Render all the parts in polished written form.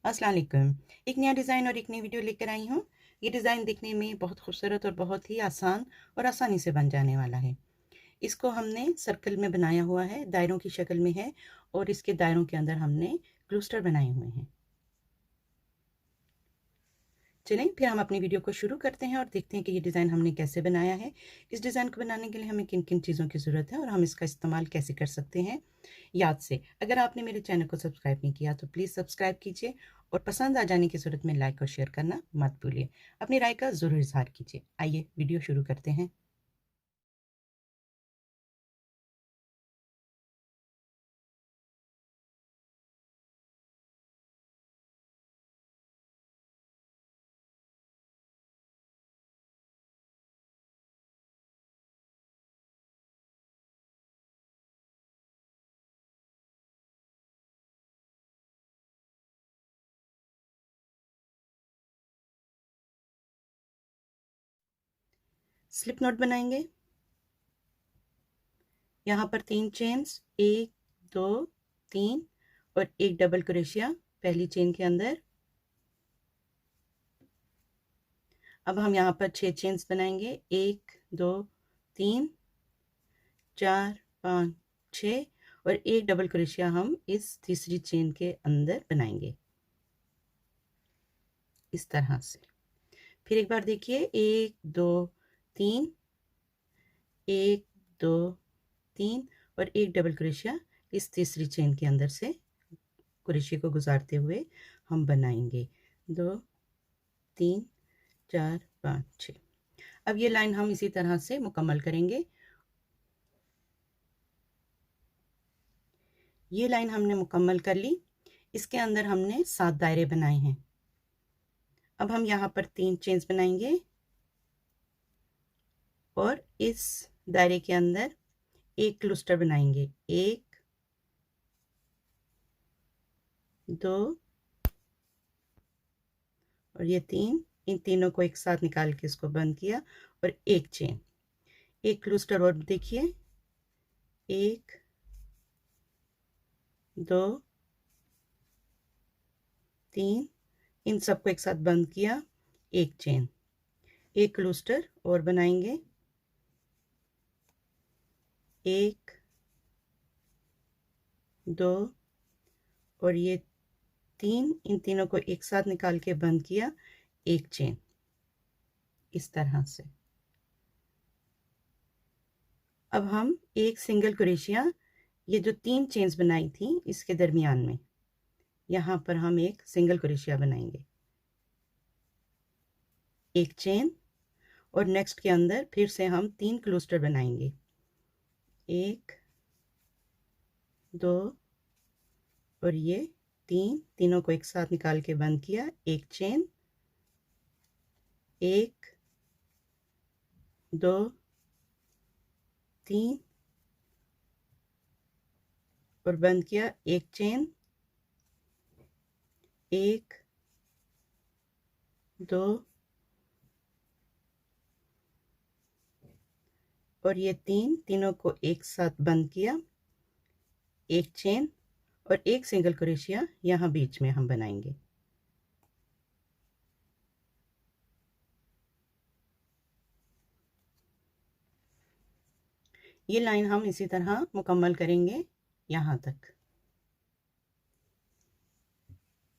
अस्सलाम वालेकुम। एक नया डिज़ाइन और एक नई वीडियो लेकर आई हूँ। ये डिज़ाइन दिखने में बहुत खूबसूरत और बहुत ही आसान और आसानी से बन जाने वाला है। इसको हमने सर्कल में बनाया हुआ है, दायरों की शक्ल में है और इसके दायरों के अंदर हमने क्लस्टर बनाए हुए हैं। चलें फिर हम अपनी वीडियो को शुरू करते हैं और देखते हैं कि ये डिज़ाइन हमने कैसे बनाया है। इस डिज़ाइन को बनाने के लिए हमें किन-किन चीज़ों की ज़रूरत है और हम इसका इस्तेमाल कैसे कर सकते हैं याद से। अगर आपने मेरे चैनल को सब्सक्राइब नहीं किया तो प्लीज़ सब्सक्राइब कीजिए और पसंद आ जाने की सूरत में लाइक और शेयर करना मत भूलिए। अपनी राय का ज़रूर इज़हार कीजिए। आइए वीडियो शुरू करते हैं। स्लिप नोट बनाएंगे। यहाँ पर 3 चेन्स 1, 2, 3 और एक डबल क्रोशिया पहली चेन के अंदर। अब हम यहाँ पर 6 चेन्स बनाएंगे 1, 2, 3, 4, 5, 6 और एक डबल क्रोशिया हम इस तीसरी चेन के अंदर बनाएंगे इस तरह से। फिर एक बार देखिए 1, 2, 3, 1, 2, 3 और एक डबल क्रोशिया इस तीसरी चेन के अंदर से क्रोशिया को गुजारते हुए हम बनाएंगे 2, 3, 4, 5, 6। अब ये लाइन हम इसी तरह से मुकम्मल करेंगे। ये लाइन हमने मुकम्मल कर ली। इसके अंदर हमने 7 दायरे बनाए हैं। अब हम यहाँ पर 3 चेन्स बनाएंगे और इस दायरे के अंदर एक क्लस्टर बनाएंगे 1, 2 और ये 3। इन तीनों को एक साथ निकाल के इसको बंद किया और एक चेन, एक क्लस्टर और देखिए 1, 2, 3। इन सबको एक साथ बंद किया, एक चेन, एक क्लस्टर और बनाएंगे 1, 2 और ये 3। इन तीनों को एक साथ निकाल के बंद किया, एक चेन इस तरह से। अब हम एक सिंगल क्रोशिया ये जो 3 चेन्स बनाई थी इसके दरमियान में यहाँ पर हम एक सिंगल क्रोशिया बनाएंगे, एक चेन और नेक्स्ट के अंदर फिर से हम 3 क्लस्टर बनाएंगे 1, 2 और ये 3। तीनों को एक साथ निकाल के बंद किया, एक चेन, 1, 2, 3 और बंद किया, एक चेन, 1, 2 और ये 3। तीनों को एक साथ बंद किया, एक चेन और एक सिंगल क्रोशिया यहाँ बीच में हम बनाएंगे। ये लाइन हम इसी तरह मुकम्मल करेंगे यहाँ तक।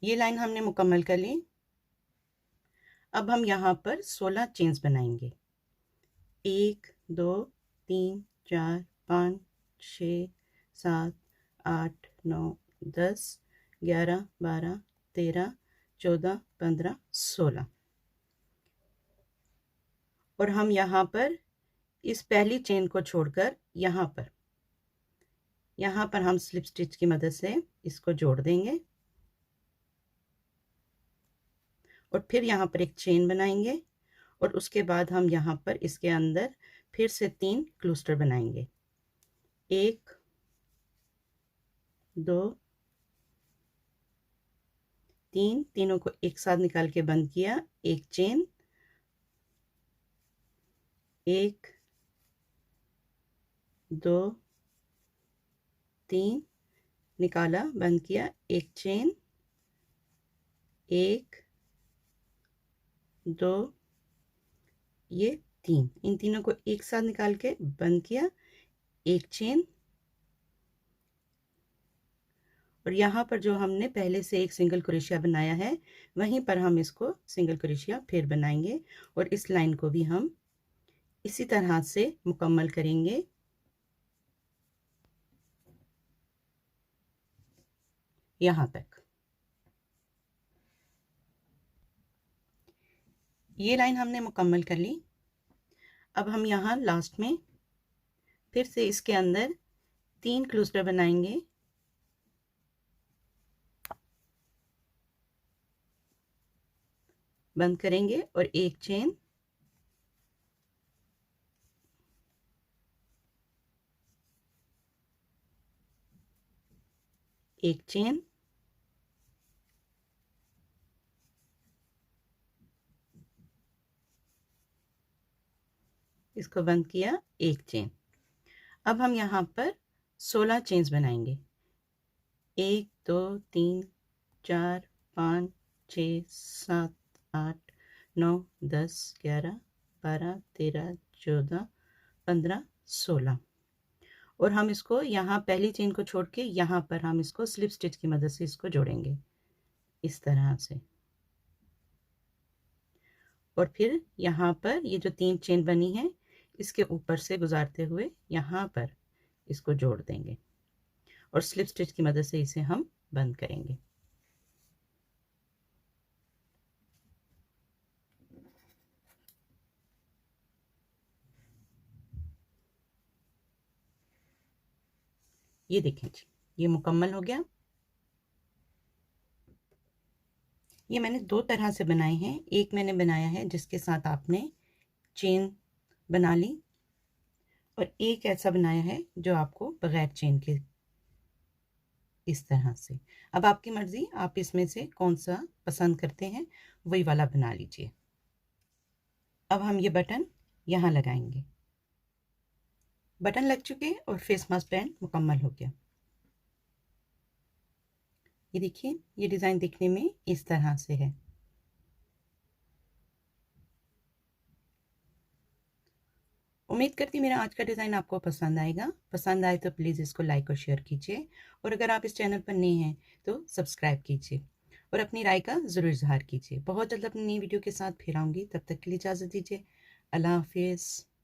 ये लाइन हमने मुकम्मल कर ली। अब हम यहाँ पर 16 चेन्स बनाएंगे 1, 2, 3, 4, 5, 6, 7, 8, 9, 10, 11, 12, 13, 14, 15, 16 और हम यहाँ पर इस पहली चेन को छोड़कर यहाँ पर हम स्लिप स्टिच की मदद से इसको जोड़ देंगे और फिर यहाँ पर एक चेन बनाएंगे और उसके बाद हम यहाँ पर इसके अंदर फिर से 3 क्लस्टर बनाएंगे 1, 2, 3। तीनों को एक साथ निकाल के बंद किया, एक चेन, 1, 2, 3 निकाला, बंद किया, एक चेन, 1 2 ये 3, इन तीनों को एक साथ निकाल के बंद किया, एक चेन, और यहाँ पर जो हमने पहले से एक सिंगल क्रोशिया बनाया है वहीं पर हम इसको सिंगल क्रोशिया फिर बनाएंगे और इस लाइन को भी हम इसी तरह से मुकम्मल करेंगे। यहाँ तक ये लाइन हमने मुकम्मल कर ली। अब हम यहाँ लास्ट में फिर से इसके अंदर 3 क्लस्टर बनाएंगे, बंद करेंगे और एक चेन, एक चेन, इसको बंद किया, एक चेन। अब हम यहाँ पर 16 चेन्स बनाएंगे, 1 2 3 4 5 6 7 8 9 10 11 12 13 14 15 16, और हम इसको यहाँ पहली चेन को छोड़ के यहाँ पर हम इसको स्लिप स्टिच की मदद से इसको जोड़ेंगे इस तरह से, और फिर यहाँ पर ये जो 3 चेन बनी है इसके ऊपर से गुजारते हुए यहाँ पर इसको जोड़ देंगे और स्लिप स्टिच की मदद से इसे हम बंद करेंगे। ये देखें जी, ये मुकम्मल हो गया। ये मैंने दो तरह से बनाए हैं, एक मैंने बनाया है जिसके साथ आपने चेन बना ली, और एक ऐसा बनाया है जो आपको बगैर चेन के इस तरह से। अब आपकी मर्जी, आप इसमें से कौन सा पसंद करते हैं वही वाला बना लीजिए। अब हम ये बटन यहाँ लगाएंगे, बटन लग चुके और फेस मास्क बैंड मुकम्मल हो गया। ये देखिए, ये डिज़ाइन दिखने में इस तरह से है। उम्मीद करती मेरा आज का डिज़ाइन आपको पसंद आएगा। पसंद आए तो प्लीज़ इसको लाइक और शेयर कीजिए, और अगर आप इस चैनल पर नए हैं तो सब्सक्राइब कीजिए और अपनी राय का ज़रूर इजहार कीजिए। बहुत जल्द अपनी नई वीडियो के साथ फिर आऊँगी, तब तक के लिए इजाज़त दीजिए। अल्लाह हाफिज़।